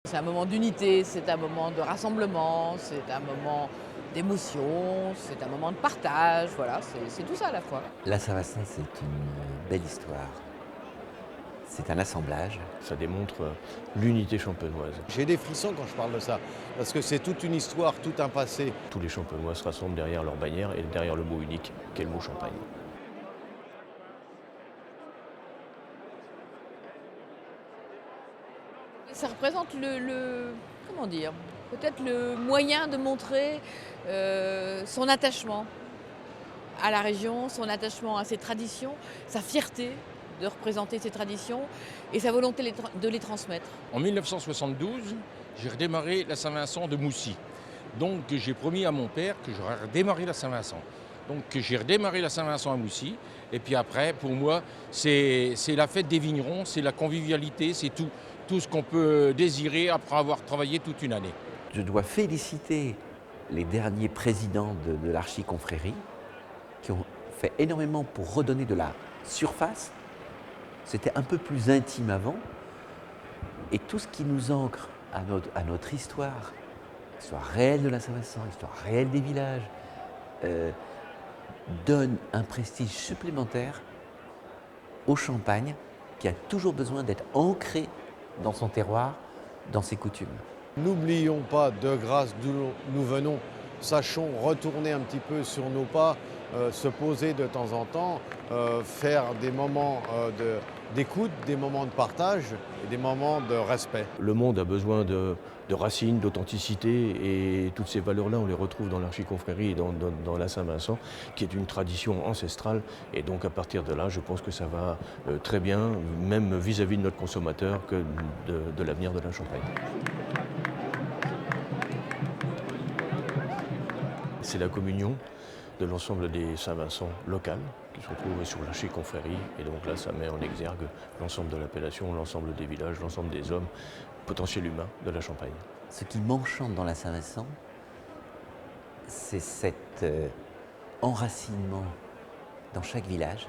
C'est un moment d'unité, c'est un moment de rassemblement, c'est un moment d'émotion, c'est un moment de partage, voilà, c'est tout ça à la fois. La Saint-Vincent, c'est une belle histoire. C'est un assemblage. Ça démontre l'unité champenoise. J'ai des frissons quand je parle de ça, parce que c'est toute une histoire, tout un passé. Tous les champenois se rassemblent derrière leur bannière et derrière le mot unique qu'est le mot Champagne. Ça représente comment dire, peut-être le moyen de montrer son attachement à la région, son attachement à ses traditions, sa fierté de représenter ses traditions et sa volonté de les transmettre. En 1972, j'ai redémarré la Saint-Vincent de Moussy. Donc j'ai promis à mon père que j'aurais redémarré la Saint-Vincent. Donc j'ai redémarré la Saint-Vincent à Moussy. Et puis après, pour moi, c'est la fête des vignerons, c'est la convivialité, c'est tout ce qu'on peut désirer après avoir travaillé toute une année. Je dois féliciter les derniers présidents de l'archiconfrérie qui ont fait énormément pour redonner de la surface. C'était un peu plus intime avant. Et tout ce qui nous ancre à notre histoire, l'histoire réelle de la Saint-Vincent, l'histoire réelle des villages, donne un prestige supplémentaire au Champagne qui a toujours besoin d'être ancré dans son terroir, dans ses coutumes. N'oublions pas de grâce d'où nous venons, sachons retourner un petit peu sur nos pas, se poser de temps en temps, faire des moments d'écoute, des moments de partage et des moments de respect. Le monde a besoin de racines, d'authenticité et toutes ces valeurs-là, on les retrouve dans l'archiconfrérie et dans la Saint-Vincent, qui est une tradition ancestrale. Et donc à partir de là, je pense que ça va très bien, même vis-à-vis de notre consommateur, que de l'avenir de la Champagne. C'est la communion de l'ensemble des Saint-Vincent locales qui se retrouvent sur l'archiconfrérie. Et donc là, ça met en exergue l'ensemble de l'appellation, l'ensemble des villages, l'ensemble des hommes, potentiel humain de la Champagne. Ce qui m'enchante dans la Saint-Vincent, c'est cet enracinement dans chaque village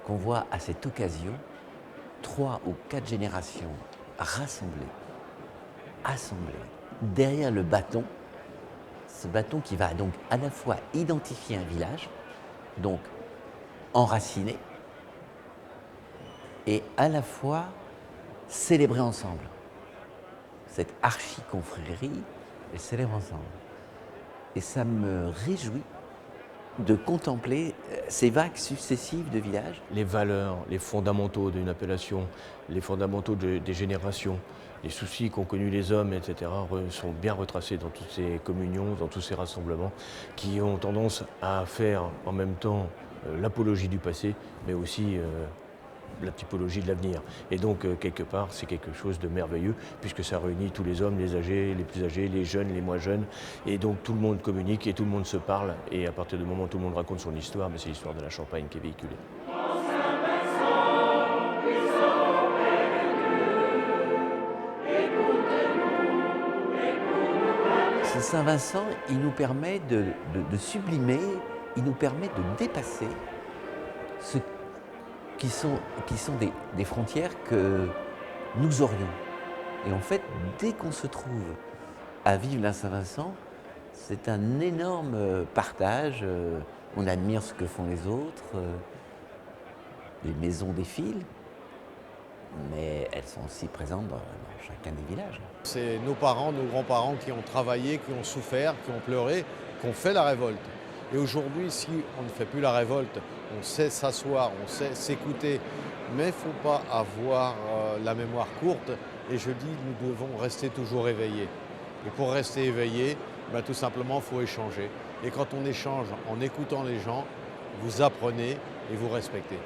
qu'on voit à cette occasion 3 ou 4 générations rassemblées, assemblées, derrière le bâton. Ce bâton qui va donc à la fois identifier un village, donc enraciné, et à la fois célébrer ensemble. Cette archiconfrérie, elle célèbre ensemble. Et ça me réjouit de contempler ces vagues successives de villages. Les valeurs, les fondamentaux d'une appellation, les fondamentaux des générations, les soucis qu'ont connus les hommes, etc., sont bien retracés dans toutes ces communions, dans tous ces rassemblements, qui ont tendance à faire en même temps l'apologie du passé, mais aussi la typologie de l'avenir. Et donc, quelque part, c'est quelque chose de merveilleux, puisque ça réunit tous les hommes, les âgés, les plus âgés, les jeunes, les moins jeunes, et donc tout le monde communique et tout le monde se parle, et à partir du moment où tout le monde raconte son histoire, c'est l'histoire de la Champagne qui est véhiculée. Ce Saint-Vincent, il nous permet de sublimer, il nous permet de dépasser ce qui sont des frontières que nous aurions. Et en fait, dès qu'on se trouve à vivre la Saint-Vincent, c'est un énorme partage. On admire ce que font les autres. Les maisons défilent, mais elles sont aussi présentes dans chacun des villages. C'est nos parents, nos grands-parents qui ont travaillé, qui ont souffert, qui ont pleuré, qui ont fait la révolte. Et aujourd'hui, si on ne fait plus la révolte, on sait s'asseoir, on sait s'écouter, mais il ne faut pas avoir la mémoire courte. Et je dis, nous devons rester toujours éveillés. Et pour rester éveillés, tout simplement, il faut échanger. Et quand on échange en écoutant les gens, vous apprenez et vous respectez.